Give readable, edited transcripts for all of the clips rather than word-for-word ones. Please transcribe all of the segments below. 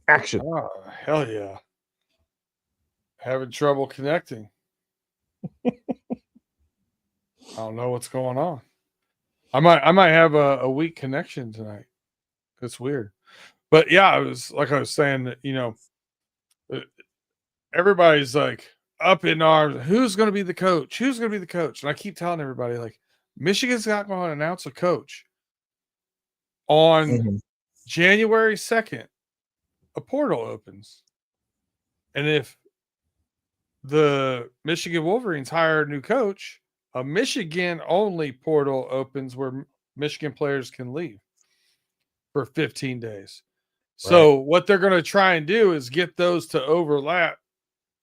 Action. Oh, hell yeah. Having trouble connecting. I don't know what's going on. I might have a weak connection tonight. That's weird. But yeah, I was saying that, everybody's like up in arms. Who's going to be the coach? Who's going to be the coach? And I keep telling everybody, like, Michigan's not going to announce a coach on January 2nd. A portal opens. And if the Michigan Wolverines hire a new coach, a Michigan-only portal opens where Michigan players can leave for 15 days. So what they're going to try and do is get those to overlap,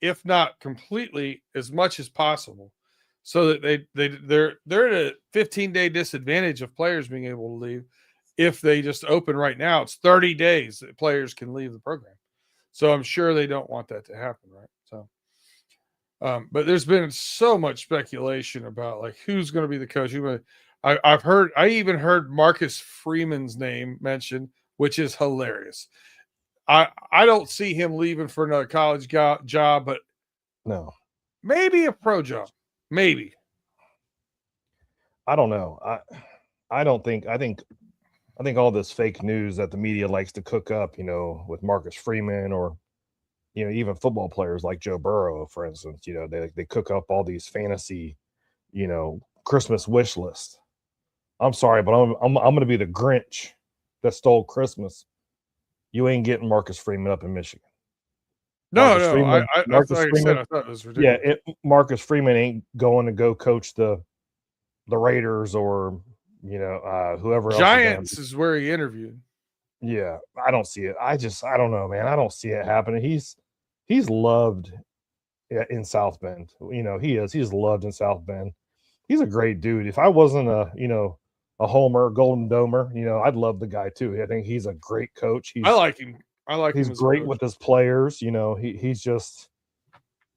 if not completely, as much as possible, so that they're at a 15-day disadvantage of players being able to leave. If they just open right now, it's 30 days that players can leave the program. So I'm sure they don't want that to happen, right? So, but there's been so much speculation about like who's going to be the coach. I even heard Marcus Freeman's name mentioned, which is hilarious. I don't see him leaving for another college job, but no, maybe a pro job, maybe. I don't know. I think all this fake news that the media likes to cook up, with Marcus Freeman or, even football players like Joe Burrow, for instance, they cook up all these fantasy, Christmas wish lists. I'm sorry, but I'm going to be the Grinch that stole Christmas. You ain't getting Marcus Freeman up in Michigan. I thought it was ridiculous. Yeah, Marcus Freeman ain't going to go coach the Raiders or whoever else. Giants is where he interviewed. Yeah, I don't see it. I don't know, man. I don't see it happening. He's loved in South Bend. He is. He's loved in South Bend. He's a great dude. If I wasn't a homer, golden domer, I'd love the guy too. I think he's a great coach. I like him. He's great with his players. He's just,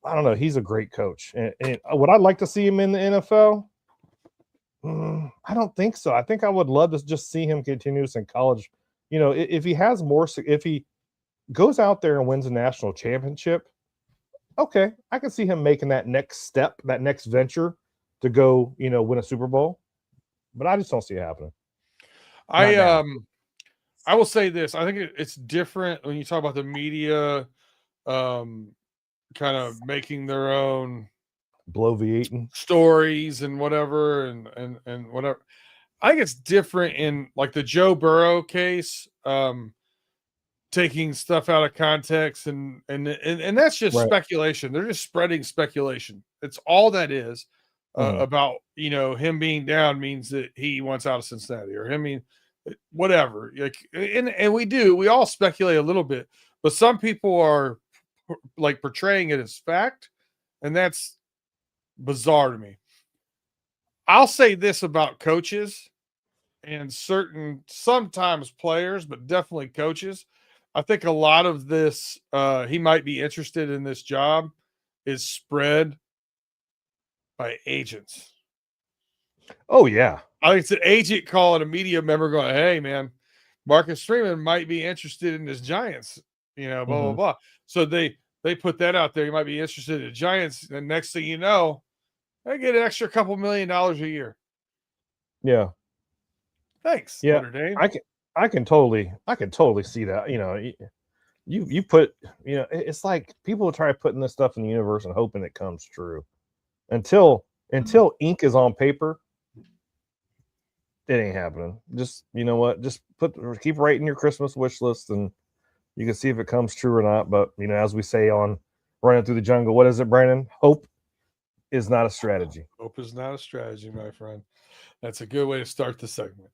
I don't know. He's a great coach. And would I like to see him in the NFL? I don't think so. I think I would love to just see him continue in college. If he has more, if he goes out there and wins a national championship, okay, I can see him making that next step, that next venture to go, win a Super Bowl. But I just don't see it happening. I will say this. I think it's different when you talk about the media kind of making their own bloviating stories and whatever and whatever. I think it's different in like the Joe Burrow case, taking stuff out of context and that's just speculation. They're just spreading speculation. It's all that is. About him being down means that he wants out of Cincinnati or him whatever. Like and we all speculate a little bit, but some people are like portraying it as fact, and that's bizarre to me. I'll say this about coaches and sometimes players, but definitely coaches. I think a lot of this he might be interested in this job is spread by agents. Oh, yeah. I think it's an agent calling a media member going, hey, man, Marcus Freeman might be interested in this Giants, blah, blah, blah. So they put that out there. You might be interested in the Giants. And next thing you know, they get an extra couple $1 million a year. Yeah. Thanks, yeah, Notre Dame. I can totally see that. You put, it's like people try putting this stuff in the universe and hoping it comes true. Until ink is on paper, it ain't happening. Just, just keep writing your Christmas wish list and you can see if it comes true or not. But, as we say on Running Through the Jungle, what is it, Brandon? Hope is not a strategy. Hope is not a strategy, my friend. That's a good way to start the segment.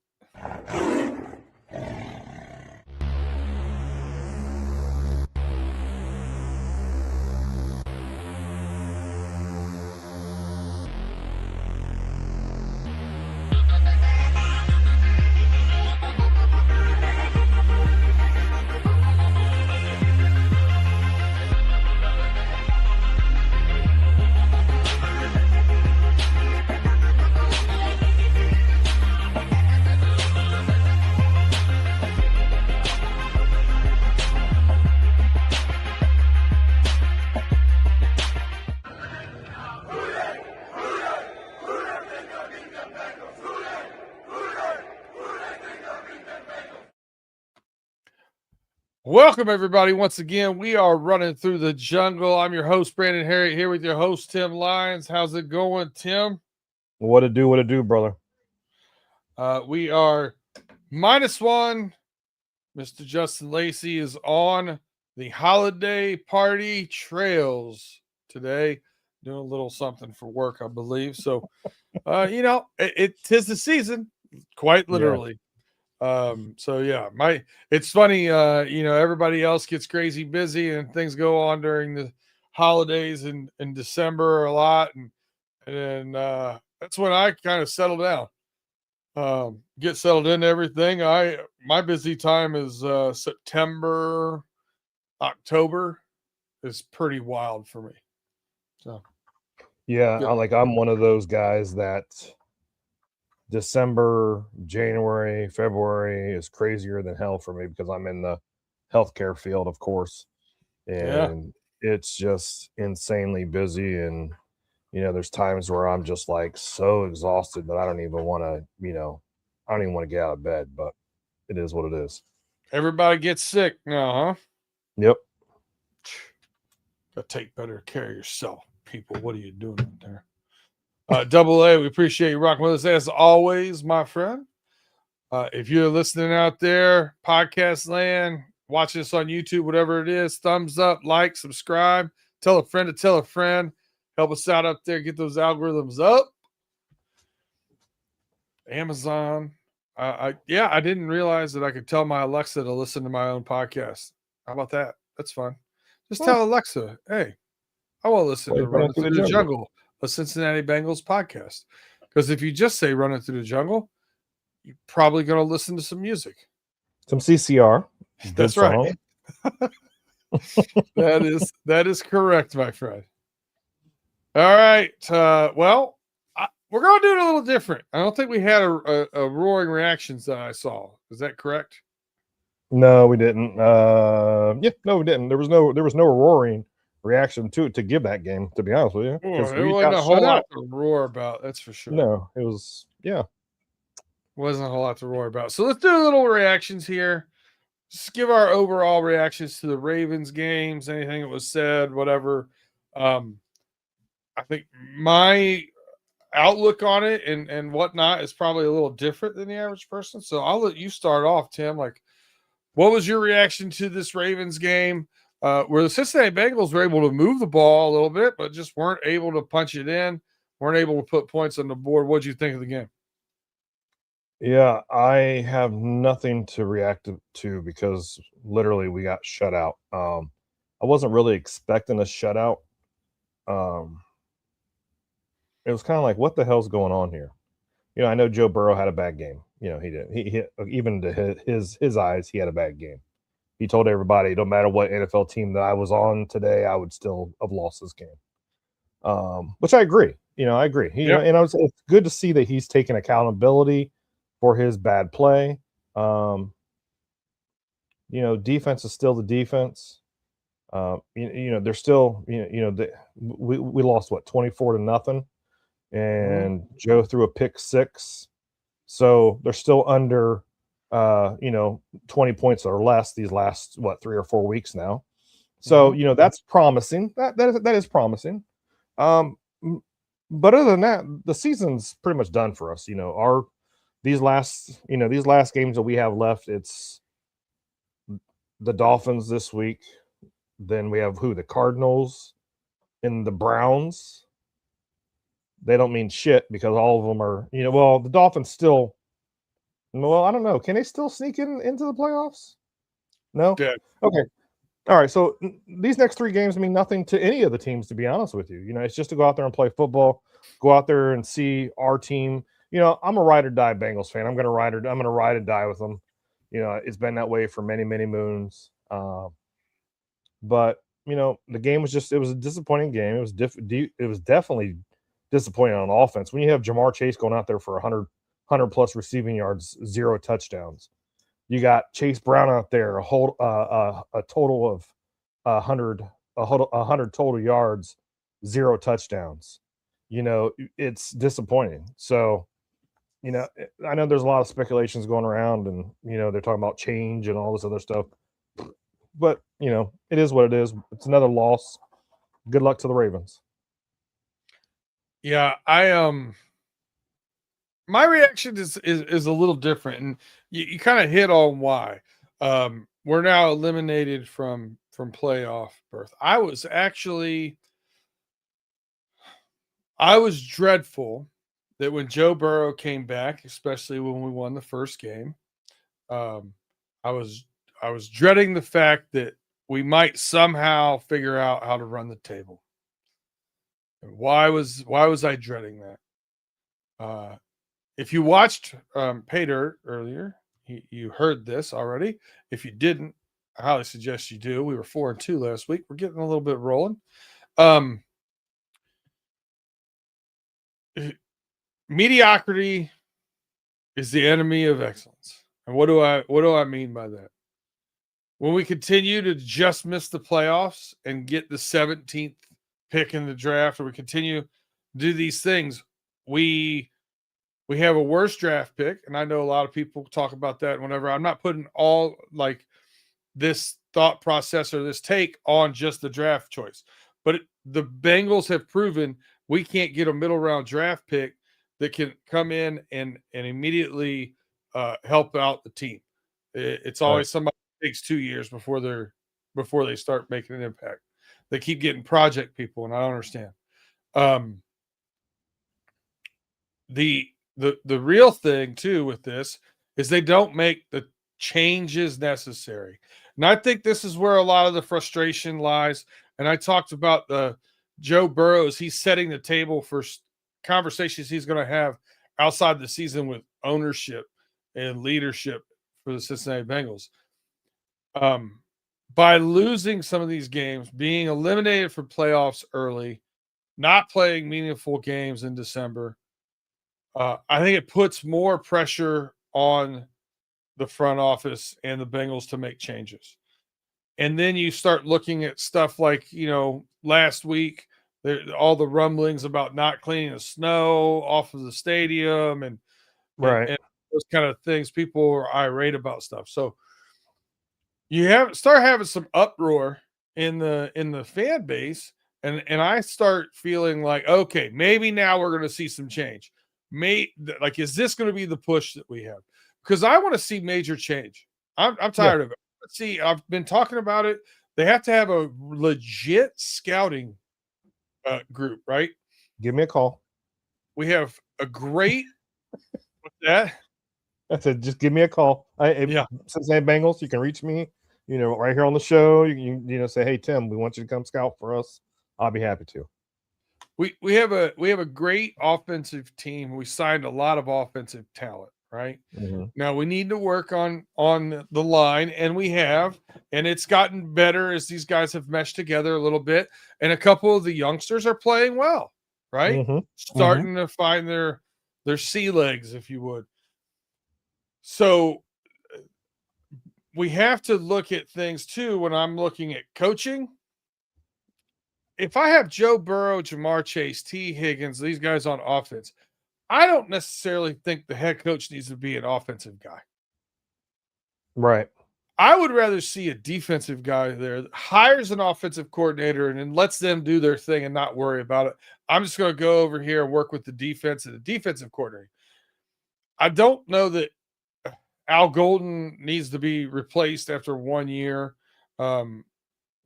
Welcome, everybody. Once again, we are running through the jungle. I'm your host, Brandon Herriott, here with your host, Tim Lyons. How's it going, Tim? What it do, brother? We are -1. Mr. Justin Lacey is on the holiday party trails today, doing a little something for work, I believe. So, it 'tis the season, quite literally. So yeah, it's funny, everybody else gets crazy busy and things go on during the holidays in December a lot, and then that's when I kind of settle down, get settled into everything. My busy time is September, October is pretty wild for me. So Yeah, yeah. I'm one of those guys that December, January, February is crazier than hell for me because I'm in the healthcare field, of course, Yeah. and it's just insanely busy. And there's times where I'm just like so exhausted that I don't even want to, I don't even want to get out of bed. But it is what it is. Everybody gets sick now, huh? Yep. Gotta take better care of yourself, people. What are you doing out there? Double A, we appreciate you rocking with us as always, my friend. If you're listening out there, podcast land, watch this on YouTube, whatever it is, thumbs up, like, subscribe, tell a friend to tell a friend. Help us out up there, get those algorithms up. Amazon. I didn't realize that I could tell my Alexa to listen to my own podcast. How about that? That's fun. Just tell Alexa, hey, I want to listen to Running Through the Jungle, a Cincinnati Bengals podcast. Because if you just say Running Through the Jungle, you're probably going to listen to some music. Some CCR. That's right. That is correct, my friend. All right. We're going to do it a little different. I don't think we had a roaring reactions that I saw. Is that correct? No, we didn't. No, we didn't. There was no roaring reaction to give that game, to be honest with you. Because there wasn't a whole lot to roar about, that's for sure. No, it was wasn't a whole lot to roar about. So let's do a little reactions here. Just give our overall reactions to the Ravens games, anything that was said, whatever. I think my outlook on it and whatnot is probably a little different than the average person. So I'll let you start off, Tim. Like, what was your reaction to this Ravens game? Where the Cincinnati Bengals were able to move the ball a little bit, but just weren't able to punch it in, weren't able to put points on the board. What did you think of the game? Yeah, I have nothing to react to because literally we got shut out. I wasn't really expecting a shutout. It was kind of like, what the hell's going on here? I know Joe Burrow had a bad game. He did. He even to his eyes, he had a bad game. He told everybody, no matter what NFL team that I was on today, I would still have lost this game. Which I agree. I agree. And it's good to see that he's taking accountability for his bad play. Defense is still the defense. They're still, we lost 24-0, and Joe threw a pick 6. So they're still under 20 points or less these last 3 or 4 weeks now. So that's promising. That is promising. But other than that, the season's pretty much done for us. These last games that we have left, it's the Dolphins this week. Then we have the Cardinals and the Browns. They don't mean shit because all of them are, the Dolphins still, I don't know. Can they still sneak into the playoffs? No? Yeah. Okay. All right. So these next 3 games mean nothing to any of the teams, to be honest with you. It's just to go out there and play football, go out there and see our team. I'm a ride or die Bengals fan. I'm going to ride or die with them. It's been that way for many, many moons. But the game was it was a disappointing game. It was definitely disappointing on offense. When you have Jamar Chase going out there for 100 plus receiving yards, 0 touchdowns. You got Chase Brown out there, a total of 100 total yards, 0 touchdowns. It's disappointing. So, I know there's a lot of speculations going around, and they're talking about change and all this other stuff. but it is what it is. It's another loss. Good luck to the Ravens. Yeah, my reaction is a little different, and you kind of hit on why. We're now eliminated from playoff berth. I was dreadful that when Joe Burrow came back, especially when we won the first game. I was dreading the fact that we might somehow figure out how to run the table. And why was I dreading that? If you watched Pay Dirt earlier, you heard this already. If you didn't, I highly suggest you do. We were 4-2 last week. We're getting a little bit rolling. Mediocrity is the enemy of excellence. And what do I mean by that? When we continue to just miss the playoffs and get the 17th pick in the draft, or we continue to do these things, we have a worse draft pick. And I know a lot of people talk about that whenever. I'm not putting all like this thought process or this take on just the draft choice, but the Bengals have proven we can't get a middle round draft pick that can come in and immediately help out the team. It's always somebody that takes 2 years before they start making an impact. They keep getting project people, and I don't understand. The real thing too with this is they don't make the changes necessary. And I think this is where a lot of the frustration lies. And I talked about the Joe Burrows. He's setting the table for conversations he's going to have outside the season with ownership and leadership for the Cincinnati Bengals. By losing some of these games, being eliminated from playoffs early, not playing meaningful games in December, I think it puts more pressure on the front office and the Bengals to make changes. And then you start looking at stuff like, last week, all the rumblings about not cleaning the snow off of the stadium and those kind of things. People are irate about stuff. So you start having some uproar in the fan base, and I start feeling like, okay, maybe now we're going to see some change. Is this going to be the push that we have? Because I want to see major change. I'm tired of it. Let's see. I've been talking about it. They have to have a legit scouting group, right? Give me a call. We have a great with that. I said, just give me a call. Cincinnati Bengals, you can reach me, right here on the show. You can, say, hey, Tim, we want you to come scout for us. I'll be happy to. We have a great offensive team. We signed a lot of offensive talent, right? Mm-hmm. Now we need to work on the line, and we have, and it's gotten better as these guys have meshed together a little bit. And a couple of the youngsters are playing well, right? Mm-hmm. Starting to find their sea legs, if you would. So we have to look at things too. When I'm looking at coaching, if I have Joe Burrow, Jamar Chase, T. Higgins, these guys on offense, I don't necessarily think the head coach needs to be an offensive guy. Right. I would rather see a defensive guy there that hires an offensive coordinator and then lets them do their thing and not worry about it. I'm just going to go over here and work with the defense and the defensive coordinator. I don't know that Al Golden needs to be replaced after 1 year.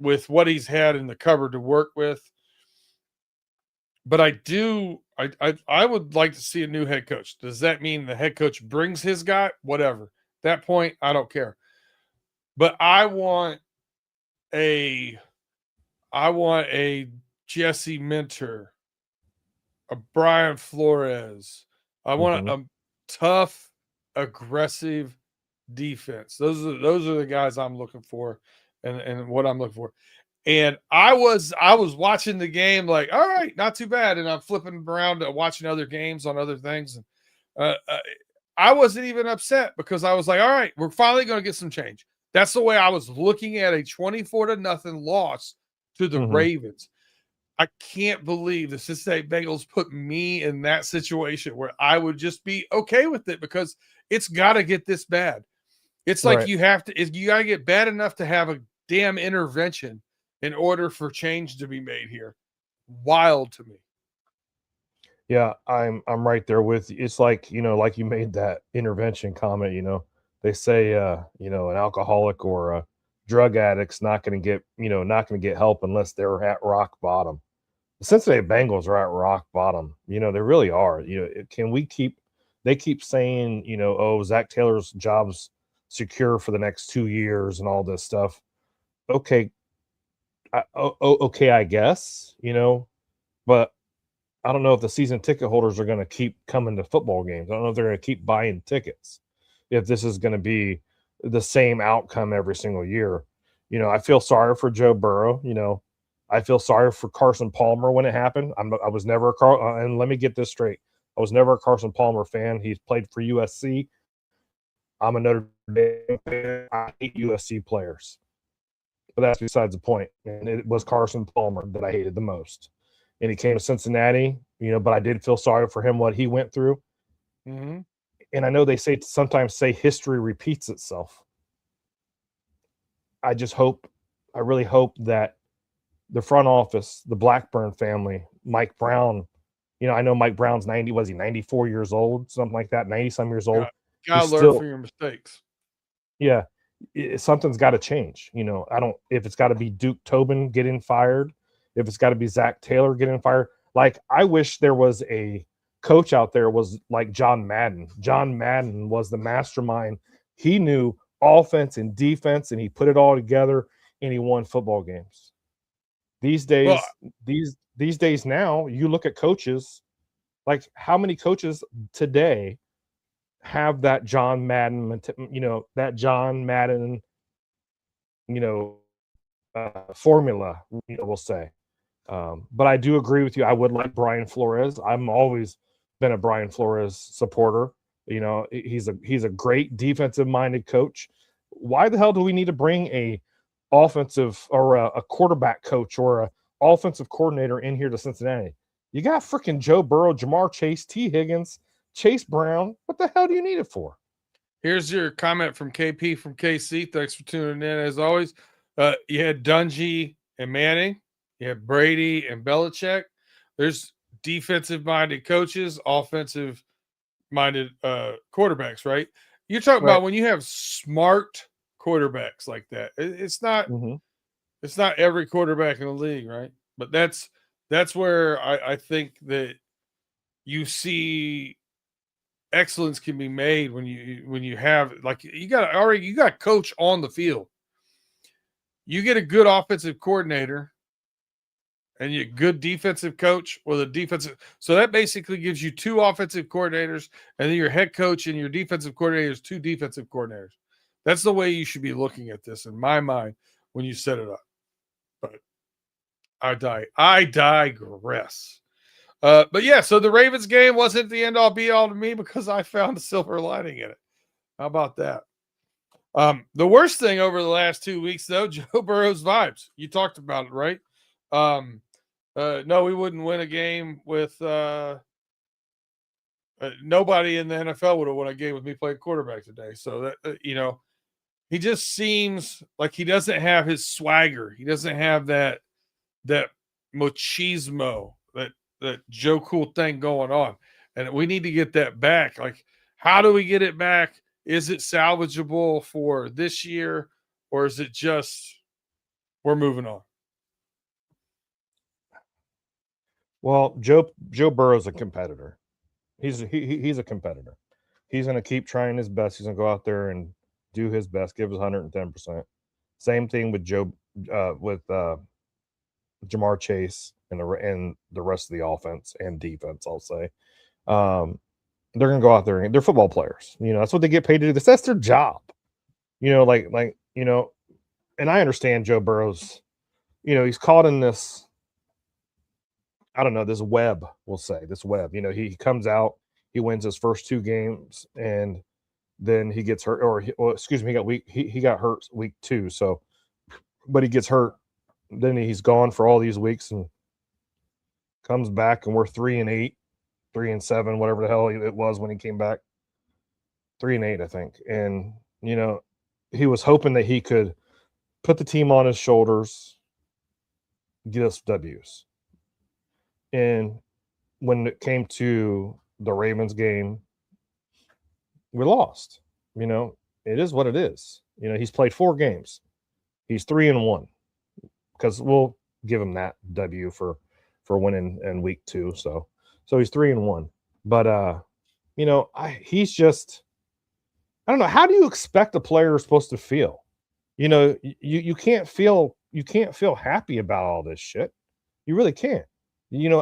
With what he's had in the cupboard to work with. But I would like to see a new head coach. Does that mean the head coach brings his guy? Whatever. At that point, I don't care. But I want a Jesse Minter, a Brian Flores. I want a tough, aggressive defense. Those are the guys I'm looking for. And what I'm looking for. And I was watching the game like, all right, not too bad. And I'm flipping around watching other games on other things. And I wasn't even upset because I was like, all right, we're finally going to get some change. That's the way I was looking at a 24-0 loss to the Ravens. I can't believe the Cincinnati Bengals put me in that situation where I would just be okay with it because it's got to get this bad. It's like you got to get bad enough to have damn intervention in order for change to be made here. Wild to me. Yeah, I'm right there with you. It's like, like you made that intervention comment, they say an alcoholic or a drug addict's not going to get, not going to get help unless they're at rock bottom. The Cincinnati Bengals are at rock bottom. They really are. Can we keep they keep saying, oh, Zach Taylor's job's secure for the next 2 years and all this stuff. Okay. Okay, I guess, but I don't know if the season ticket holders are going to keep coming to football games. I don't know if they're going to keep buying tickets if this is going to be the same outcome every single year. I feel sorry for Joe Burrow. I feel sorry for Carson Palmer when it happened. I was never and let me get this straight. I was never a Carson Palmer fan. He's played for USC. I'm a Notre Dame fan. I hate USC players. But that's besides the point. And it was Carson Palmer that I hated the most. And he came to Cincinnati, but I did feel sorry for him, what he went through. Mm-hmm. And I know they sometimes say history repeats itself. I really hope that the front office, the Blackburn family, Mike Brown, I know Mike Brown's 94 years old, something like that, 90-some years old. Gotta learn from your mistakes. Yeah. Something's got to change. If it's got to be Duke Tobin getting fired, if it's got to be Zach Taylor getting fired, like I wish there was a coach out there was like John Madden. John Madden was the mastermind. He knew offense and defense, and he put it all together, and he won football games. These days, these days now, you look at coaches, like how many coaches today have that John Madden, formula, we'll say. But I do agree with you. I would like Brian Flores. I'm always been a Brian Flores supporter. He's a great defensive minded coach. Why the hell do we need to bring a offensive or a quarterback coach or a offensive coordinator in here to Cincinnati? You got freaking Joe Burrow, Jamar Chase, T. Higgins, Chase Brown. What the hell do you need it for? Here's your comment from KP from KC. Thanks for tuning in. As always, you had Dungy and Manning. You have Brady and Belichick. There's defensive-minded coaches, offensive-minded quarterbacks, right? You're talking about when you have smart quarterbacks like that. It's not it's not every quarterback in the league, right? But that's where I think that you see excellence can be made when you have like you got coach on the field. You get a good offensive coordinator and you good defensive coach with a defensive. So that basically gives you two offensive coordinators, and then your head coach and your defensive coordinators, two defensive coordinators. That's the way you should be looking at this in my mind when you set it up. But I digress. But yeah, so the Ravens game wasn't the end all be all to me because I found a silver lining in it. How about that? The worst thing over the last 2 weeks, though, Joe Burrow's vibes. You talked about it, right? No, we wouldn't win a game with nobody in the NFL would have won a game with me playing quarterback today. So that he just seems like he doesn't have his swagger. He doesn't have that machismo, that Joe Cool thing going on, and we need to get that back. Like, how do we get it back? Is it salvageable for this year, or is it just we're moving on? Well, Joe Burrow's a competitor. He's a competitor. He's going to keep trying his best. He's going to go out there and do his best, give his 110%. Same thing with Jamar Chase and the rest of the offense and defense, I'll say. They're going to go out there and they're football players. That's what they get paid to do. That's their job. And I understand Joe Burrow's, he's caught in this, I don't know, this web, we'll say, this web. He comes out, he wins his first 2 games, and then he gets hurt, he got hurt week 2. So, but he gets hurt. Then he's gone for all these weeks and comes back, and we're 3-8, 3-7, whatever the hell it was when he came back. 3-8, I think. And, he was hoping that he could put the team on his shoulders, get us W's. And when it came to the Ravens game, we lost. It is what it is. He's played 4 games. He's 3-1 because we'll give him that W for winning in week 2. So he's 3-1. But he's just, I don't know. How do you expect a player is supposed to feel? You can't feel happy about all this shit. You really can't.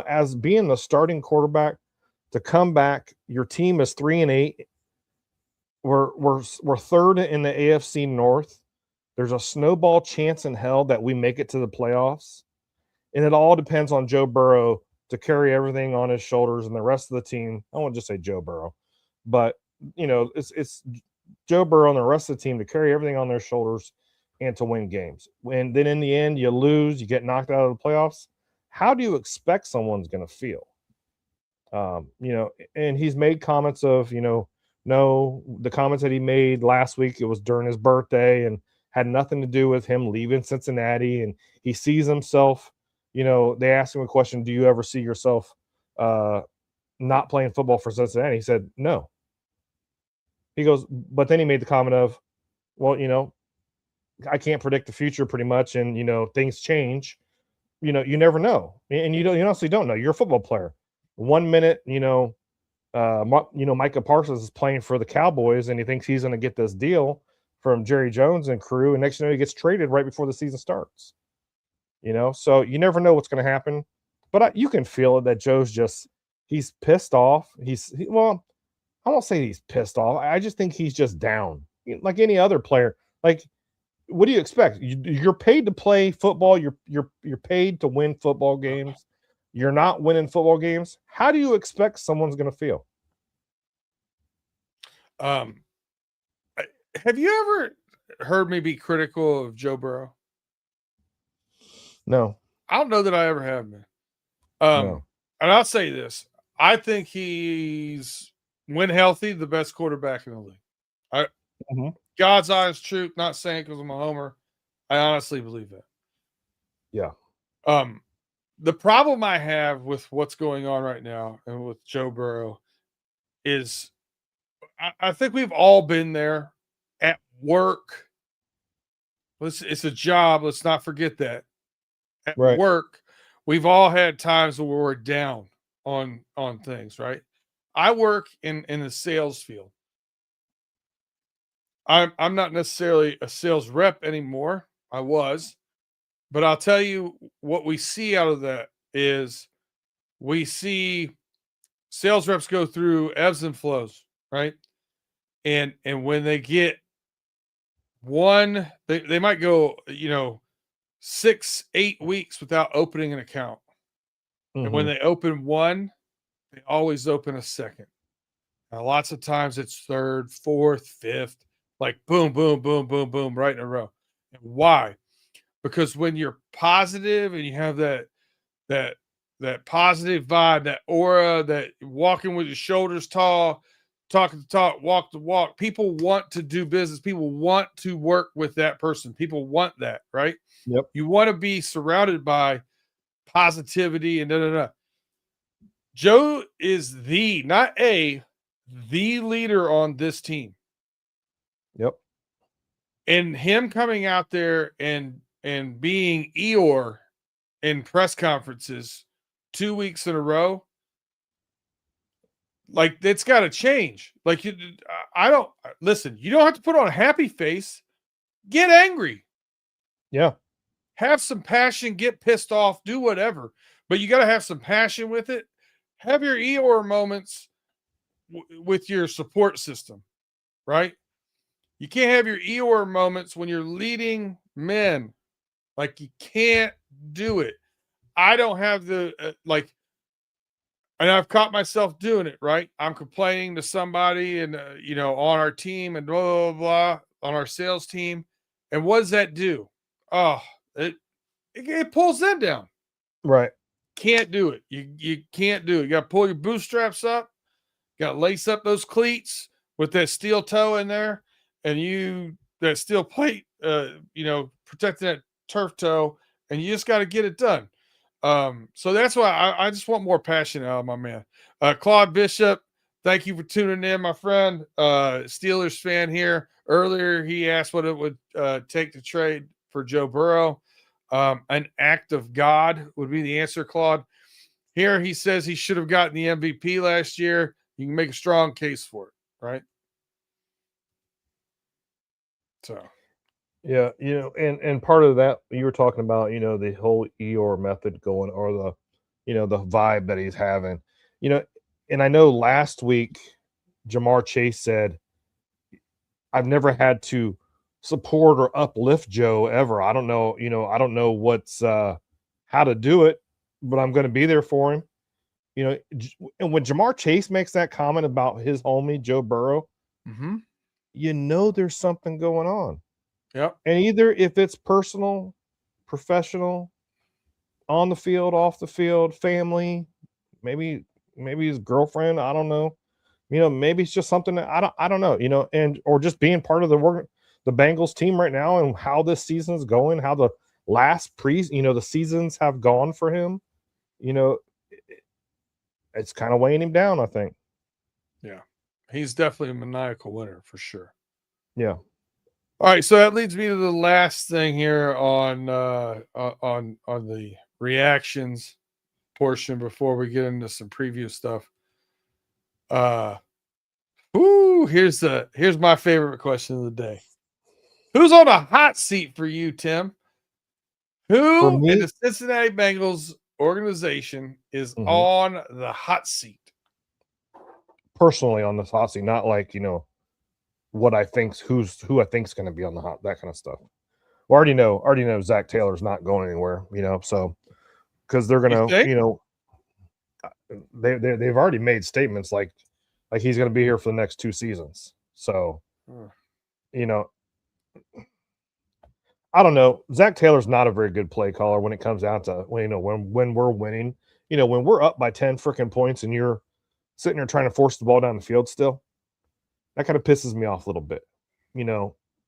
As being the starting quarterback, to come back, your team is 3-8. We're third in the AFC North. There's a snowball chance in hell that we make it to the playoffs. And it all depends on Joe Burrow to carry everything on his shoulders and the rest of the team. I won't just say Joe Burrow, but it's Joe Burrow and the rest of the team to carry everything on their shoulders and to win games. When then in the end you lose, you get knocked out of the playoffs. How do you expect someone's going to feel? And he's made comments of, no, the comments that he made last week, it was during his birthday and had nothing to do with him leaving Cincinnati. And he sees himself, they asked him a question, do you ever see yourself not playing football for Cincinnati? He said, no. He goes, but then he made the comment of, well, I can't predict the future pretty much. And, things change. You never know. And you honestly don't know. You're a football player. 1 minute, Micah Parsons is playing for the Cowboys and he thinks he's going to get this deal from Jerry Jones and crew. And next thing you know, he gets traded right before the season starts. So you never know what's going to happen. But you can feel it that Joe's he's pissed off. I won't say he's pissed off. I just think he's just down like any other player. Like, what do you expect? You're paid to play football. You're paid to win football games. You're not winning football games. How do you expect someone's going to feel? Have you ever heard me be critical of Joe Burrow? No. I don't know that I ever have been. No. And I'll say this. I think he's, when healthy, the best quarterback in the league. God's honest truth, not saying because I'm a homer. I honestly believe that. Yeah. The problem I have with what's going on right now and with Joe Burrow is I think we've all been there at work. It's a job. Let's not forget that. At work, we've all had times where we're down on things, right? I work in the sales field. I'm not necessarily a sales rep anymore. I was. But I'll tell you what we see out of that is we see sales reps go through ebbs and flows, right? And when they get one, they might go, 6-8 weeks without opening an account. And when they open one, they always open a second. Now, lots of times it's third, fourth, fifth, like boom, boom, boom, boom, boom, right in a row. And why? Because when you're positive and you have that positive vibe, that aura, that walking with your shoulders tall, talking the talk, walk the walk, people want to do business. People want to work with that person. People want that, right? Yep. You want to be surrounded by positivity and da-da-da. Joe is not the leader on this team. Yep. And him coming out there and being Eeyore in press conferences 2 weeks in a row, like, it's got to change. Like, you don't have to put on a happy face. Get angry. Yeah. Have some passion, get pissed off, do whatever. But you got to have some passion with it. Have your Eeyore moments with your support system, right? You can't have your Eeyore moments when you're leading men. Like, you can't do it. I don't have the, and I've caught myself doing it, right? I'm complaining to somebody and, on our team and blah, blah, blah, on our sales team. And what does that do? Oh, it pulls them down. Right. Can't do it. You can't do it. You got to pull your bootstraps up. Got to lace up those cleats with that steel toe in there. And that steel plate protecting that turf toe, and you just got to get it done. So that's why I just want more passion out of my man. Claude Bishop, thank you for tuning in, my friend. Steelers fan here. Earlier, he asked what it would take to trade for Joe Burrow. An act of God would be the answer, Claude. Here he says he should have gotten the MVP last year. You can make a strong case for it, right? So, yeah, and part of that you were talking about, the whole Eeyore method going, or the vibe that he's having, and I know last week Jamar Chase said, I've never had to support or uplift Joe ever. I don't know, I don't know what's how to do it, but I'm going to be there for him. And when Jamar Chase makes that comment about his homie Joe Burrow, there's something going on. Yep. And either if it's personal, professional, on the field, off the field, family, maybe his girlfriend, I don't know. Maybe it's just something that I don't know, and or just being part of the Bengals team right now and how this season is going, how the last the seasons have gone for him. It's kind of weighing him down, I think. Yeah. He's definitely a maniacal winner for sure. Yeah. All right, so that leads me to the last thing here on the reactions portion before we get into some preview stuff. Here's my favorite question of the day. Who's on a hot seat for you, Tim? Who in the Cincinnati Bengals organization is on the hot seat? Personally on this hot seat, not like, what I think's who I think's going to be on the hot, that kind of stuff. We already know Zach Taylor's not going anywhere, so because they're going to, they've already made statements like he's going to be here for the next 2 seasons. So, I don't know. Zach Taylor's not a very good play caller when it comes down to when we're winning. When we're up by 10 freaking points and you're sitting there trying to force the ball down the field still, that kind of pisses me off a little bit.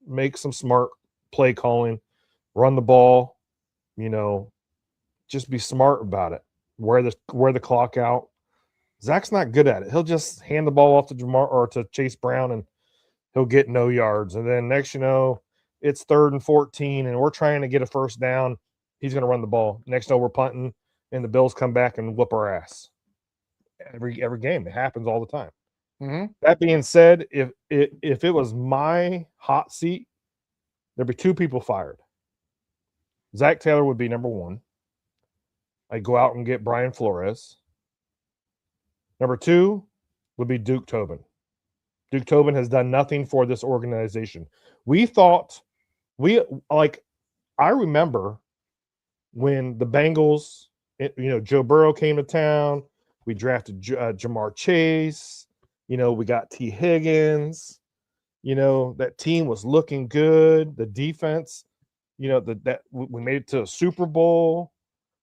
Make some smart play calling, run the ball, just be smart about it. Wear the clock out. Zach's not good at it. He'll just hand the ball off to Jamar or to Chase Brown and he'll get no yards. And then next, it's 3rd and 14 and we're trying to get a first down. He's going to run the ball. Next, we're punting and the Bills come back and whoop our ass. Every game, it happens all the time. That being said, if it was my hot seat, there'd be 2 people fired. Zach Taylor would be number 1. I'd go out and get Brian Flores. Number 2 would be Duke Tobin. Duke Tobin has done nothing for this organization. I remember when the Bengals, Joe Burrow came to town. We drafted Jamar Chase. We got T. Higgins. That team was looking good. The defense, that we made it to a Super Bowl.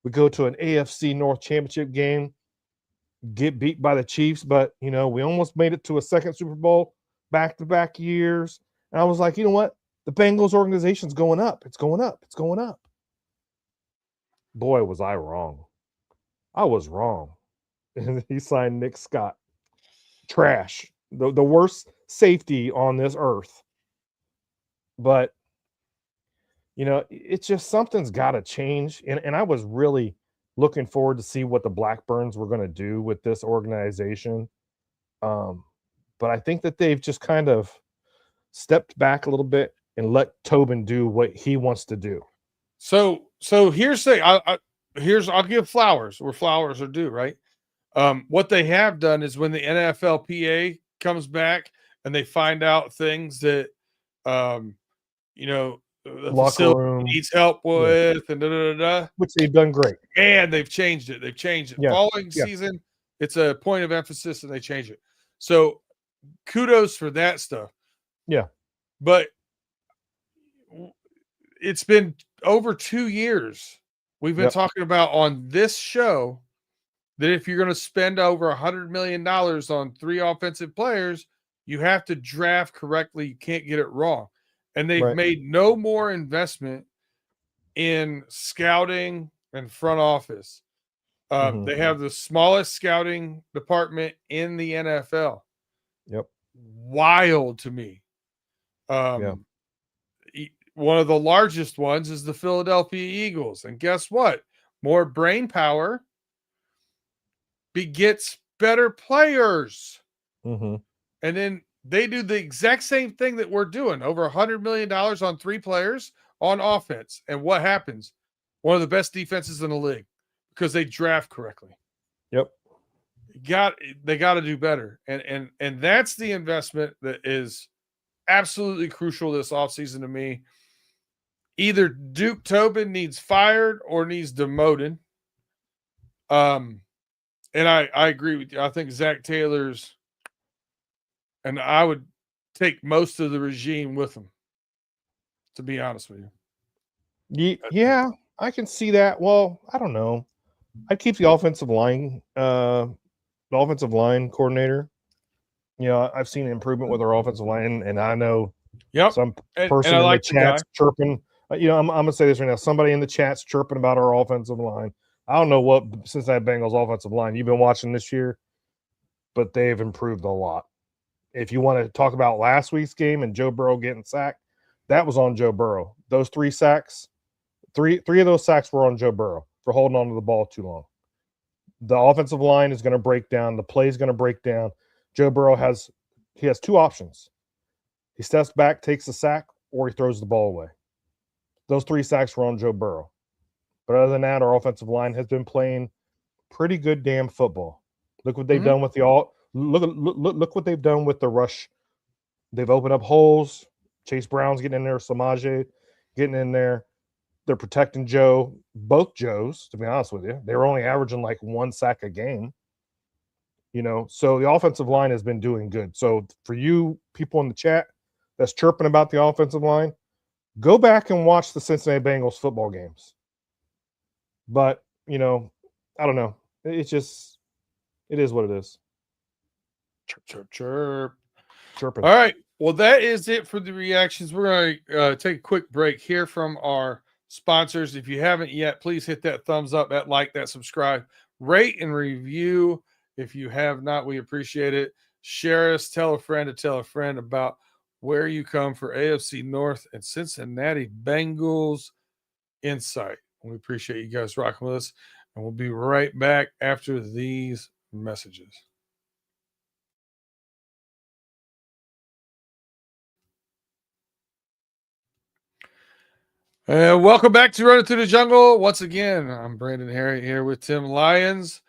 We go to an AFC North championship game, get beat by the Chiefs, but, we almost made it to a second Super Bowl back-to-back years. And I was like, you know what? The Bengals organization's going up. It's going up. It's going up. Boy, was I wrong. I was wrong. And he signed Nick Scott. Trash. The worst safety on this earth. But, it's just something's got to change. And I was really looking forward to see what the Blackburns were going to do with this organization. But I think that they've just kind of stepped back a little bit and let Tobin do what he wants to do. So here's the I'll give flowers where flowers are due, right? What they have done is when the NFLPA comes back and they find out things that the facility needs help with, and which they've done great. And they've changed it. Yeah. Following season, it's a point of emphasis, and they change it. So kudos for that stuff. Yeah. But it's been over 2 years. We've been talking about on this show that if you're going to spend over $100 million on 3 offensive players, you have to draft correctly. You can't get it wrong. and they've made no more investment in scouting and front office. They have the smallest scouting department in the NFL. Yep. Wild to me. One of the largest ones is the Philadelphia Eagles. And guess what? More brain power begets better players. Mm-hmm. And then they do the exact same thing that we're doing. Over $100 million on 3 players on offense. And what happens? One of the best defenses in the league because they draft correctly. Yep. They got to do better. And that's the investment that is absolutely crucial this offseason to me. Either Duke Tobin needs fired or needs demoted. And I agree with you. I think Zach Taylor's, and I would take most of the regime with him, to be honest with you. Yeah, I can see that. Well, I don't know. I'd keep the offensive line coordinator. You know, I've seen improvement with our offensive line, and I know some person in the chat's chirping. You know, I'm going to say this right now. Somebody in the chat's chirping about our offensive line. I don't know what Cincinnati Bengals offensive line you've been watching this year, but they've improved a lot. If you want to talk about last week's game and Joe Burrow getting sacked, that was on Joe Burrow. Those 3 sacks, three of those sacks were on Joe Burrow for holding on to the ball too long. The offensive line is going to break down. The play is going to break down. Joe Burrow has 2 options. He steps back, takes a sack, or he throws the ball away. Those 3 sacks were on Joe Burrow. But other than that, our offensive line has been playing pretty good damn football. Look what they've done with look what they've done with the rush. They've opened up holes. Chase Brown's getting in there. Samaje getting in there. They're protecting Joe. Both Joes, to be honest with you. They were only averaging like 1 sack a game. You know, so the offensive line has been doing good. So for you people in the chat that's chirping about the offensive line, go back and watch the Cincinnati Bengals football games. But, you know, I don't know. It is what it is. Chirping. All right. Well, that is it for the reactions. We're going to take a quick break here from our sponsors. If you haven't yet, please hit that thumbs up, that like, that subscribe, rate, and review. If you have not, we appreciate it. Share us, tell a friend to tell a friend about where you come for AFC North and Cincinnati Bengals insight. We appreciate you guys rocking with us, and we'll be right back after these messages. Welcome back to Runnin Thru the Jungle. Once again, I'm Brandon Herriott here with Tim Lyons.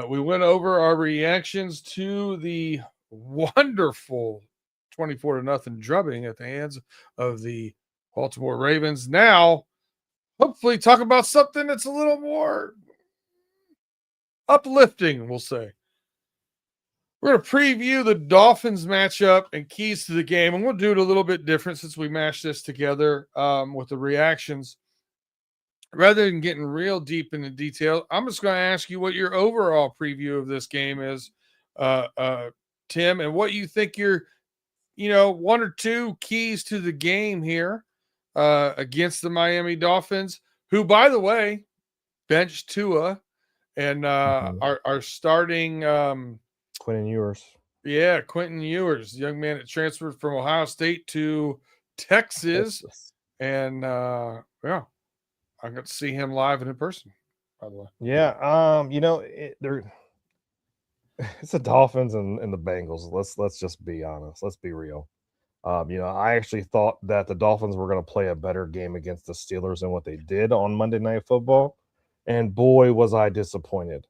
We went over our reactions to the wonderful 24-0 drubbing at the hands of the Baltimore Ravens. Now, hopefully talk about something that's a little more uplifting, we'll say. We're going to preview the Dolphins matchup and keys to the game, and we'll do it a little bit different since we mashed this together with the reactions. Rather than getting real deep into detail, I'm just going to ask you what your overall preview of this game is, Tim, and what you think your, 1 or 2 keys to the game here against the Miami Dolphins, who, by the way, benched Tua and are starting Quentin Ewers. Yeah, Quentin Ewers, young man that transferred from Ohio State to Texas. And I got to see him live and in person, by the way. Yeah, it's the Dolphins and the Bengals. Let's just be honest. Let's be real. I actually thought that the Dolphins were going to play a better game against the Steelers than what they did on Monday Night Football, and boy, was I disappointed.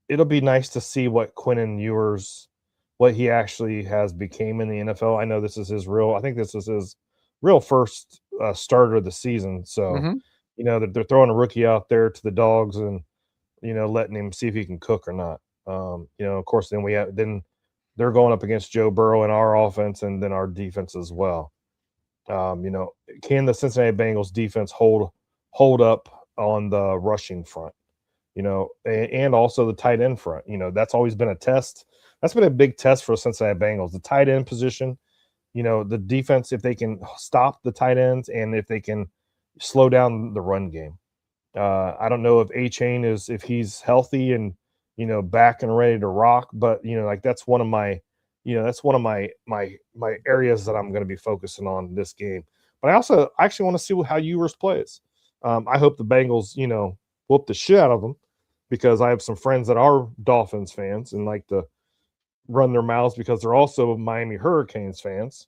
It'll be nice to see what Quentin Ewers, what he actually has became in the NFL. I know this is his real first starter of the season. So, they're throwing a rookie out there to the dogs and, letting him see if he can cook or not. Of course, then they're going up against Joe Burrow in our offense and then our defense as well. Can the Cincinnati Bengals defense hold up on the rushing front? And also the tight end front. That's always been a test. That's been a big test for Cincinnati Bengals. The tight end position the defense, if they can stop the tight ends and if they can slow down the run game. I don't know if A-Chain if he's healthy and back and ready to rock, but like that's one of my my areas that I'm going to be focusing on this game. But I actually want to see how Ewers plays. I hope the Bengals whoop the shit out of them, because I have some friends that are Dolphins fans and like to run their mouths because they're also Miami Hurricanes fans.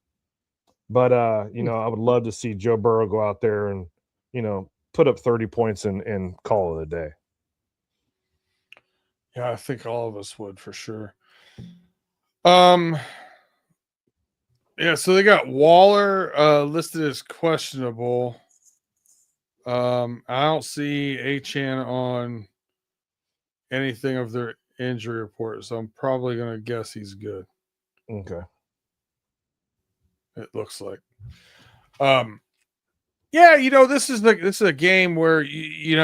But I would love to see Joe Burrow go out there and put up 30 points and call it a day. Yeah, I think all of us would for sure. Yeah, so they got Waller listed as questionable. I don't see A-Chan on anything of their injury report, so I'm probably going to guess he's good. Okay. It looks like. Yeah, this is a game where you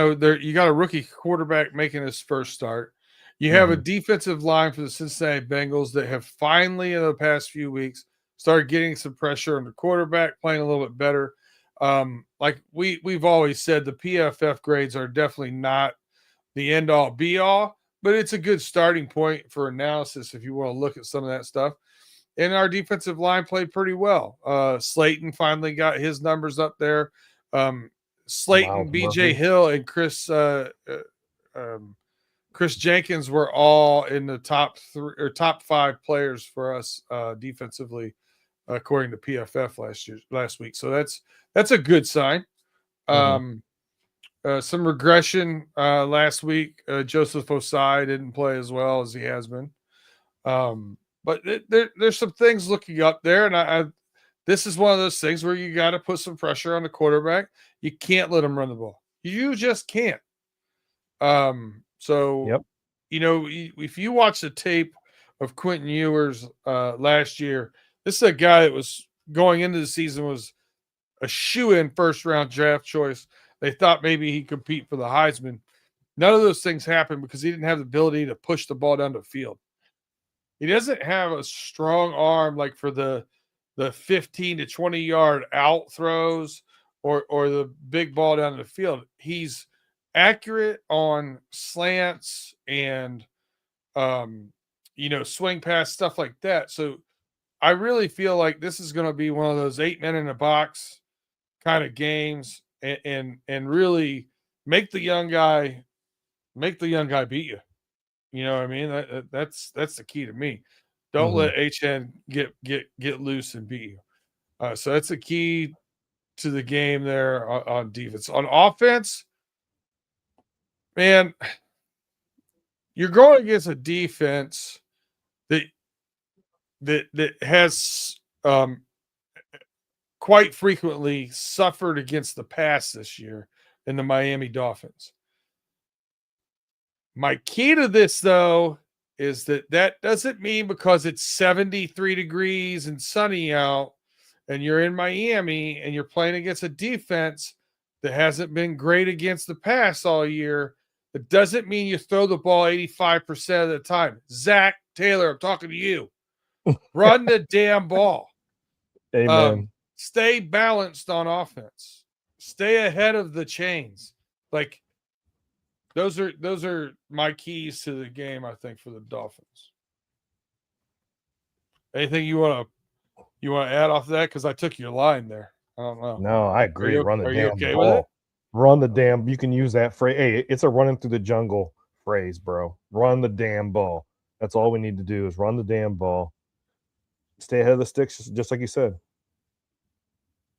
got a rookie quarterback making his first start. You have a defensive line for the Cincinnati Bengals that have finally, in the past few weeks, started getting some pressure on the quarterback, playing a little bit better. Like we've always said, the PFF grades are definitely not the end all be all, but it's a good starting point for analysis if you want to look at some of that stuff. And our defensive line played pretty well. Slayton finally got his numbers up there. Slayton, BJ Hill, and Chris Jenkins were all in the top 3 or top 5 players for us defensively, according to PFF last week. So that's a good sign. Some regression last week. Joseph Osai didn't play as well as he has been. But there's some things looking up there, and this is one of those things where you got to put some pressure on the quarterback. You can't let him run the ball. You just can't. So, yep. If you watch the tape of Quentin Ewers last year, this is a guy that was going into the season was a shoe-in first-round draft choice. They thought maybe he'd compete for the Heisman. None of those things happened because he didn't have the ability to push the ball down the field. He doesn't have a strong arm like for the 15 to 20 yard out throws or the big ball down the field. He's accurate on slants and swing pass, stuff like that. So I really feel like this is going to be one of those 8 men in a box kind of games and really make the young guy beat you. You know what I mean? That's the key to me. Don't let HN get loose and beat you. So that's the key to the game there on defense. On offense, man, you're going against a defense that has quite frequently suffered against the pass this year in the Miami Dolphins. My key to this, though, is that doesn't mean because it's 73 degrees and sunny out and you're in Miami and you're playing against a defense that hasn't been great against the pass all year. It doesn't mean you throw the ball 85% of the time. Zach Taylor, I'm talking to you. Run the damn ball. Amen. Stay balanced on offense. Stay ahead of the chains. Like, those are my keys to the game, I think, for the Dolphins. Anything you want to add off that? Because I took your line there. I don't know. No, I agree. Run the damn okay ball. With it? Run the damn. You can use that phrase. Hey, it's a running through the jungle phrase, bro. Run the damn ball. That's all we need to do is run the damn ball. Stay ahead of the sticks, just like you said.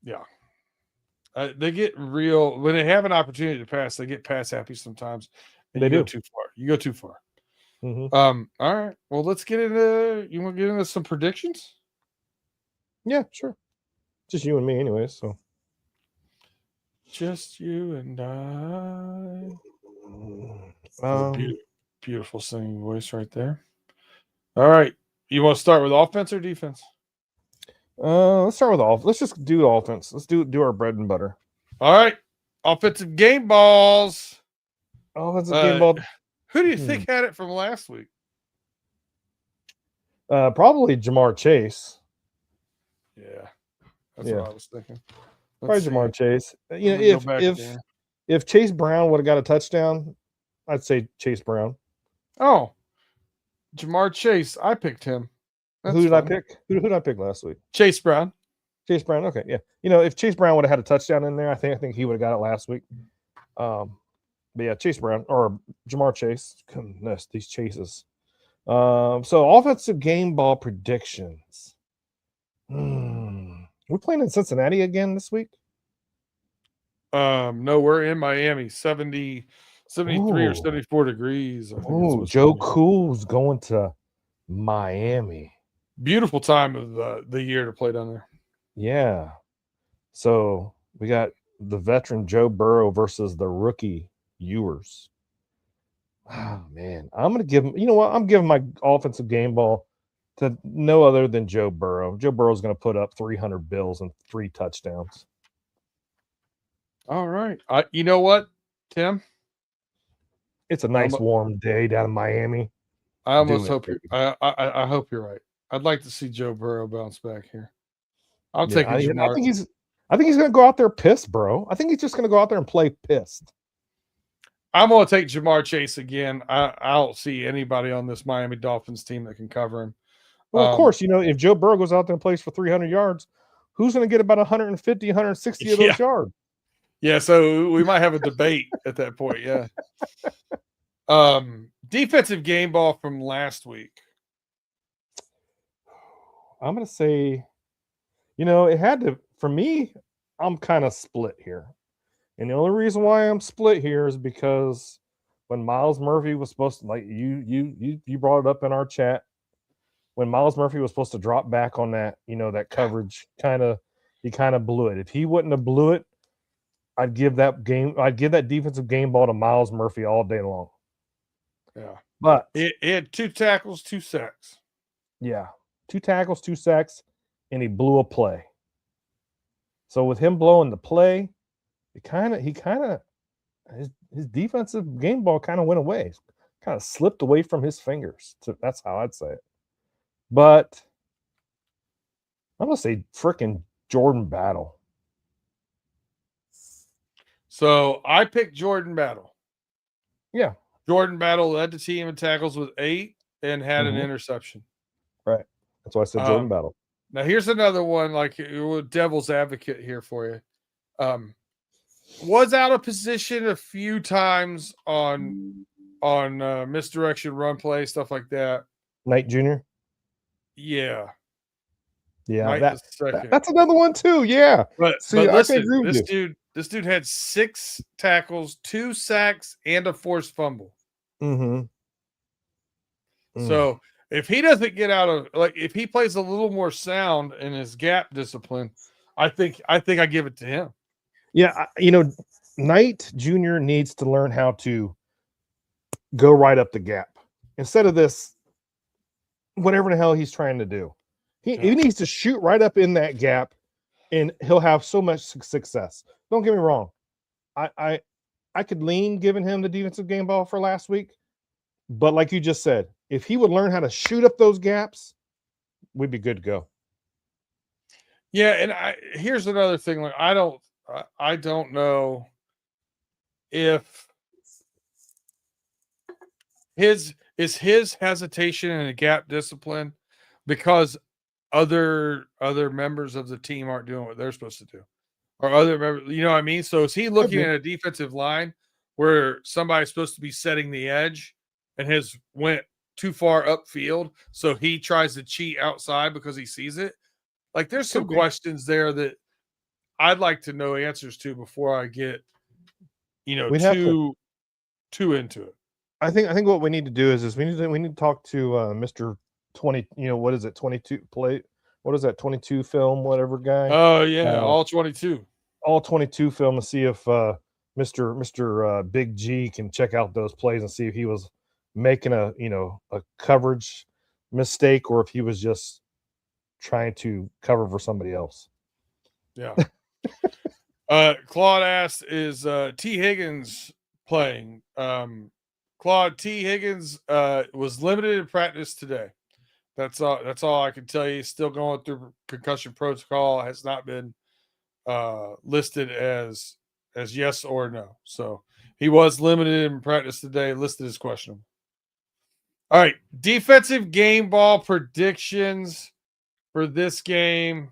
Yeah. They get real when they have an opportunity to pass. They get pass happy sometimes. And they do. Go too far. You go too far. Mm-hmm. All right. Well, let's get into. You want to get into some predictions? Yeah, sure. Just you and me, anyways. So. Just you and I. Beautiful singing voice right there. All right. You want to start with offense or defense? Let's start with offense. Let's just do offense. Let's do our bread and butter. All right. Offensive game balls. Offensive game ball. Who do you think had it from last week? Probably Jamar Chase. Yeah, that's what I was thinking. Probably Jamar Chase. You know, if Chase Brown would have got a touchdown, I'd say Chase Brown. Oh, Jamar Chase. I picked him. Who did I pick? Who did I pick last week? Chase Brown. Chase Brown. Okay, yeah. You know, if Chase Brown would have had a touchdown in there, I think he would have got it last week. But yeah, Chase Brown or Jamar Chase. Goodness, these chases. So offensive game ball predictions. We're playing in Cincinnati again this week. No, we're in Miami. 73 or 74 degrees. Oh, Joe Cool's going to Miami. Beautiful time of the year to play down there. Yeah. So we got the veteran Joe Burrow versus the rookie Ewers. Oh man, I'm gonna give him. You know what? I'm giving my offensive game ball to no other than Joe Burrow. Joe Burrow's gonna put up 300 bills and 3 touchdowns. All right. You know what, Tim? It's a nice warm day down in Miami. I almost hope I hope you're right. I'd like to see Joe Burrow bounce back here. I'm taking Jamar. I think he's going to go out there pissed, bro. I think he's just going to go out there and play pissed. I'm going to take Jamar Chase again. I don't see anybody on this Miami Dolphins team that can cover him. Well, of course, you know, if Joe Burrow goes out there and plays for 300 yards, who's going to get about 150, 160 of those yards? Yeah, so we might have a debate at that point, yeah. Defensive game ball from last week. I'm going to say, you know, it had to, for me, I'm kind of split here. And the only reason why I'm split here is because when Myles Murphy was supposed to, like you brought it up in our chat, when Myles Murphy was supposed to drop back on that, you know, that coverage, he kind of blew it. If he wouldn't have blew it, I'd give that defensive game ball to Myles Murphy all day long. Yeah. But it had 2 tackles, 2 sacks. Yeah. 2 tackles, 2 sacks, and he blew a play. So with him blowing the play, his defensive game ball kind of went away. Kind of slipped away from his fingers. That's how I'd say it. But I'm going to say freaking Jordan Battle. So I picked Jordan Battle. Yeah. Jordan Battle led the team in tackles with 8 and had an interception. Right. That's why I said Jordan Battle. Now here's another one, like devil's advocate here for you. Was out of position a few times on misdirection run play, stuff like that. Knight Jr. Yeah. Yeah, that's another one too. Yeah. But listen, this dude had 6 tackles, 2 sacks, and a forced fumble. So if he doesn't get out of, like, if he plays a little more sound in his gap discipline, I think I give it to him. Yeah, you know, Knight Jr. needs to learn how to go right up the gap instead of this, whatever the hell he's trying to do. He needs to shoot right up in that gap, and he'll have so much success. Don't get me wrong. I could lean giving him the defensive game ball for last week, but like you just said, if he would learn how to shoot up those gaps, we'd be good to go. Yeah, and here's another thing. Like, I don't know if his hesitation and a gap discipline because other members of the team aren't doing what they're supposed to do, or other members, you know what I mean? So is he looking at a defensive line where somebody's supposed to be setting the edge and has went too far upfield, so he tries to cheat outside because he sees it? Like, there's some questions there that I'd like to know answers to before I get, you know, too into it. I think what we need to do is we need to talk to Mr. 20, you know, what is it, 22 play? What is that, 22 film, whatever guy? Oh yeah, all 22. All 22 film to see if Mr. Big G can check out those plays and see if he was making a coverage mistake or if he was just trying to cover for somebody else. Yeah. Claude asked, is T. Higgins playing? Claude, T. Higgins was limited in practice today. That's all I can tell you. He's still going through concussion protocol. Has not been listed as yes or no. So he was limited in practice today, listed as questionable. All right, defensive game ball predictions for this game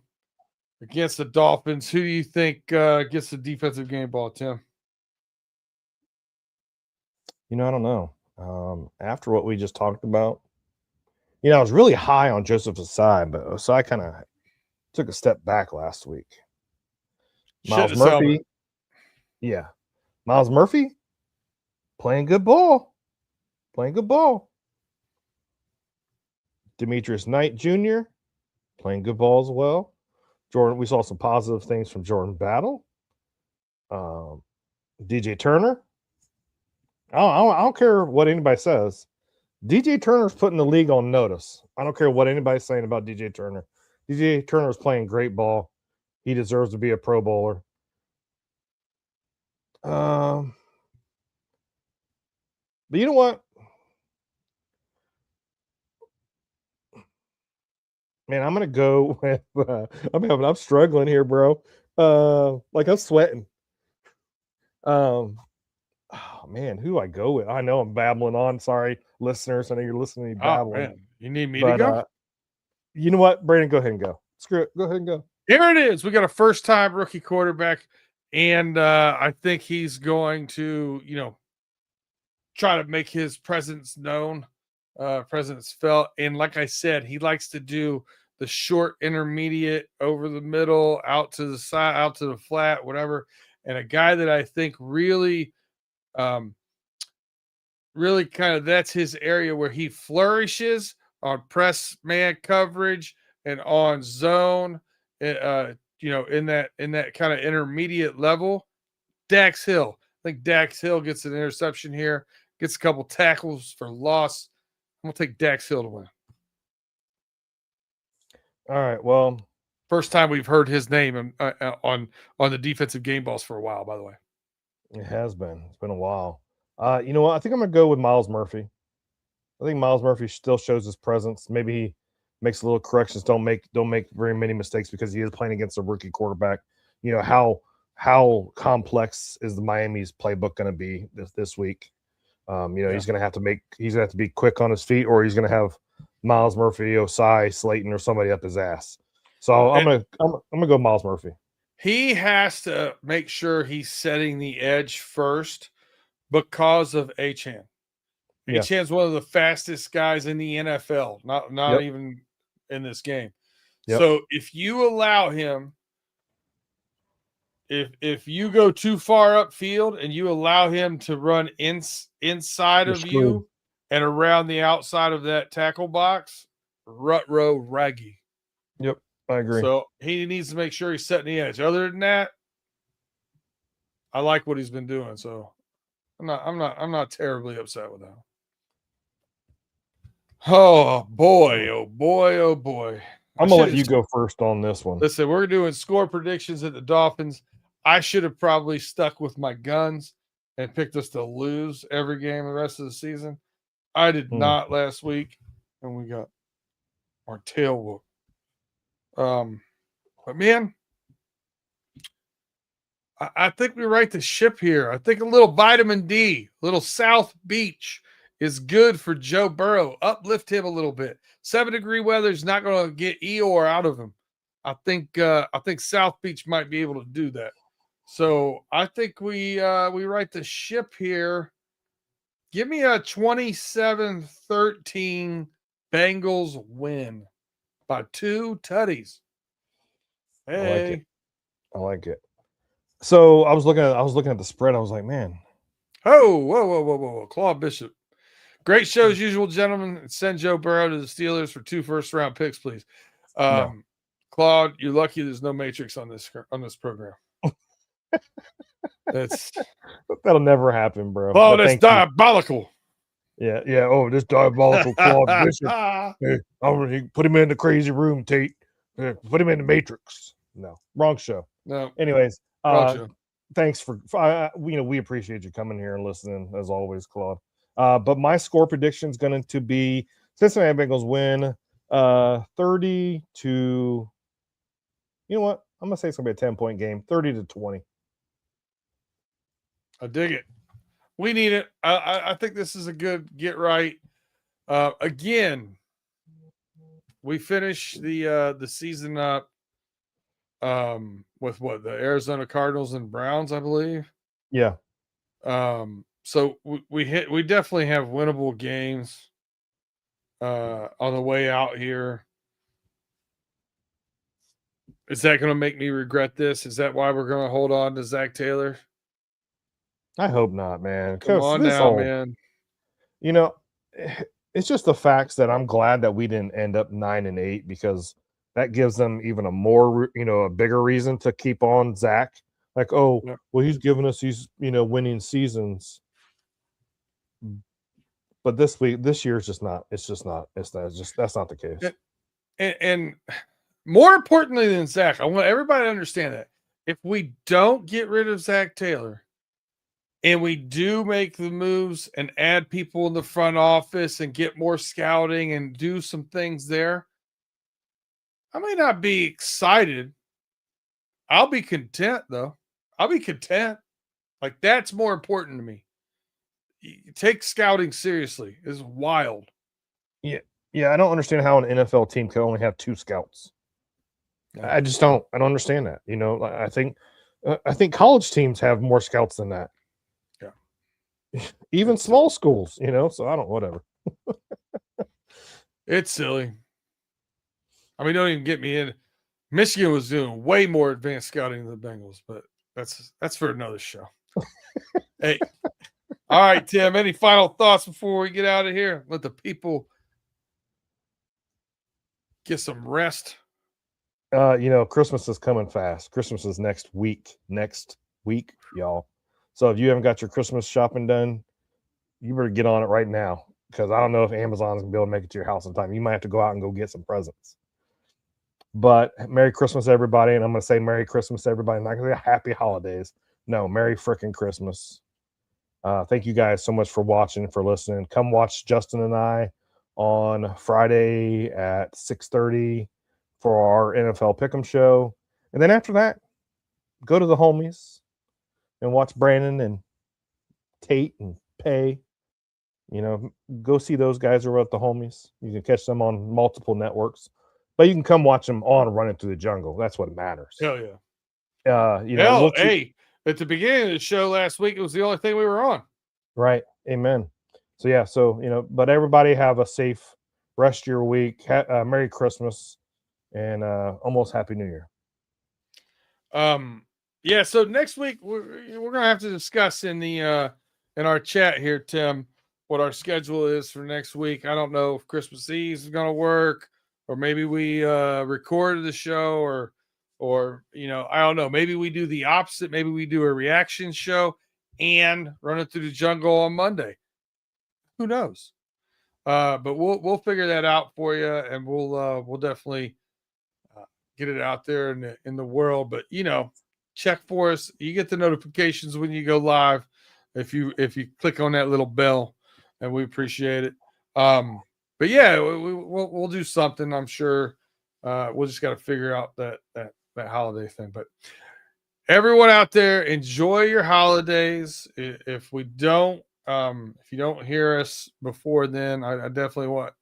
against the Dolphins. Who do you think gets the defensive game ball, Tim? I don't know. After what we just talked about, I was really high on Joseph Asai, but Asai kind of took a step back last week. Miles Murphy, yeah. Miles Murphy playing good ball. Demetrius Knight Jr. playing good ball as well. Jordan, we saw some positive things from Jordan Battle. DJ Turner. I don't care what anybody says. DJ Turner's putting the league on notice. I don't care what anybody's saying about DJ Turner. DJ Turner's playing great ball. He deserves to be a Pro Bowler. But you know what? Man, I'm gonna go with. I'm struggling here, bro. Like I'm sweating. Oh man, who do I go with? I know I'm babbling on. Sorry, listeners. I know you're listening to me babbling. Oh, man. You need me to go? You know what, Brandon? Go ahead and go. Screw it. Go ahead and go. Here it is. We got a first-time rookie quarterback, and I think he's going to, try to make his presence known, presence felt. And like I said, he likes to do the short, intermediate, over the middle, out to the side, out to the flat, whatever. And a guy that I think really kind of that's his area where he flourishes on press man coverage and on zone, in that kind of intermediate level. Dax Hill. I think Dax Hill gets an interception here, gets a couple tackles for loss. I'm going to take Dax Hill to win. All right. Well, first time we've heard his name on the defensive game balls for a while, by the way. It has been. It's been a while. You know what? I think I'm going to go with Miles Murphy. I think Miles Murphy still shows his presence. Maybe he makes a little corrections. Don't make very many mistakes because he is playing against a rookie quarterback. How complex is the Miami's playbook going to be this week? He's going to have to be quick on his feet, or he's going to have Miles Murphy, Osai, Slayton, or somebody up his ass. So I'm gonna go Miles Murphy. He has to make sure he's setting the edge first because of Achane. Yeah. Achane's one of the fastest guys in the NFL, not even in this game. Yep. So if you allow him, if you go too far upfield and you allow him to run inside of you and around the outside of that tackle box, rut row raggy. Yep, I agree. So he needs to make sure he's setting the edge. Other than that, I like what he's been doing. So I'm not terribly upset with that. Oh boy, oh boy, oh boy. I'm gonna let you go first on this one. Listen, we're doing score predictions at the Dolphins. I should have probably stuck with my guns and picked us to lose every game the rest of the season. I did not last week, and we got our tail whooped. But man, I think we right the ship here. I think a little vitamin D, a little South Beach is good for Joe Burrow. Uplift him a little bit. 7-degree weather is not going to get Eeyore out of him. I think South Beach might be able to do that. So I think we right the ship here. Give me a 27-13 Bengals win by 2 tutties. Hey. I like it. So I was looking at the spread. I was like, man. Oh, whoa. Claude Bishop. Great show as usual, gentlemen. Send Joe Burrow to the Steelers for 2 first-round picks, please. No. Claude, you're lucky there's no Matrix on this program. That'll never happen, bro. Oh, that's diabolical. Yeah. Oh, this diabolical Claude Bishop. Hey, put him in the crazy room, Tate. Put him in the Matrix. No, wrong show. No. Anyways, thanks for we appreciate you coming here and listening as always, Claude. But my score prediction is going to be Cincinnati Bengals win 30 to, you know what? I'm going to say it's going to be a 10-point game, 30 to 20. I dig it. We need it. I think this is a good get right. Again, we finish the season up with what, the Arizona Cardinals and Browns, I believe. Yeah. So we definitely have winnable games on the way out here. Is that going to make me regret this? Is that why we're going to hold on to Zach Taylor? I hope not, man. Come Because on this now, whole, man. you know, it's just the facts that I'm glad that we didn't end up 9-8, because that gives them even a more, a bigger reason to keep on Zach. Like, oh, Yeah. well, he's given us these, winning seasons. But this year is just not. It's just not. That's not the case. And more importantly than Zach, I want everybody to understand that if we don't get rid of Zach Taylor and we do make the moves and add people in the front office and get more scouting and do some things there, I may not be excited. I'll be content, though. I'll be content. Like, that's more important to me. You take scouting seriously. It's wild. Yeah, I don't understand how an NFL team can only have 2 scouts. Yeah. I just don't. I don't understand that. I think college teams have more scouts than that. Yeah. Even small schools, so I don't, whatever. It's silly. I mean, don't even get me in. Michigan was doing way more advanced scouting than the Bengals, but that's for another show. Hey, all right, Tim, any final thoughts before we get out of here? Let the people get some rest. Christmas is coming fast. Christmas is next week, y'all. So if you haven't got your Christmas shopping done, you better get on it right now, because I don't know if Amazon's gonna be able to make it to your house in time. You might have to go out and go get some presents. But Merry Christmas, everybody. And I'm going to say Merry Christmas, everybody. I'm not going to say Happy Holidays. No, Merry freaking Christmas. Thank you guys so much for watching, for listening. Come watch Justin and I on Friday at 6:30 for our NFL Pick'em show. And then after that, go to the homies and watch Brandon and Tate and Pay. Go see those guys over at the homies. You can catch them on multiple networks. But you can come watch them on Running Through the Jungle. That's what matters. Hell yeah. Hey, at the beginning of the show last week, it was the only thing we were on. Right. Amen. So, yeah. So, but everybody have a safe rest of your week. Merry Christmas and almost Happy New Year. Yeah. So next week, we're going to have to discuss in our chat here, Tim, what our schedule is for next week. I don't know if Christmas Eve is going to work. Or maybe we recorded the show, or I don't know. Maybe we do the opposite. Maybe we do a reaction show and Running Through the Jungle on Monday. Who knows? But we'll figure that out for you, and we'll definitely get it out there in the world. But check for us. You get the notifications when you go live if you click on that little bell, and we appreciate it. But yeah, we'll do something. I'm sure. We'll just got to figure out that holiday thing. But everyone out there, enjoy your holidays. If you don't hear us before then, I definitely want,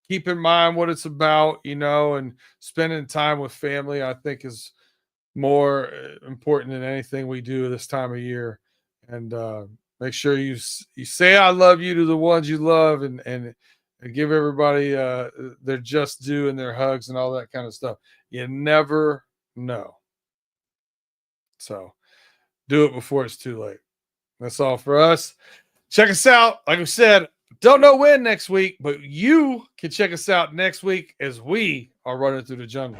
keep in mind what it's about, and spending time with family, I think, is more important than anything we do this time of year. And make sure you say I love you to the ones you love, and give everybody their just due and their hugs and all that kind of stuff. You never know. So do it before it's too late. That's all for us. Check us out. Like I said, don't know when next week, but you can check us out next week as we are running through the jungle.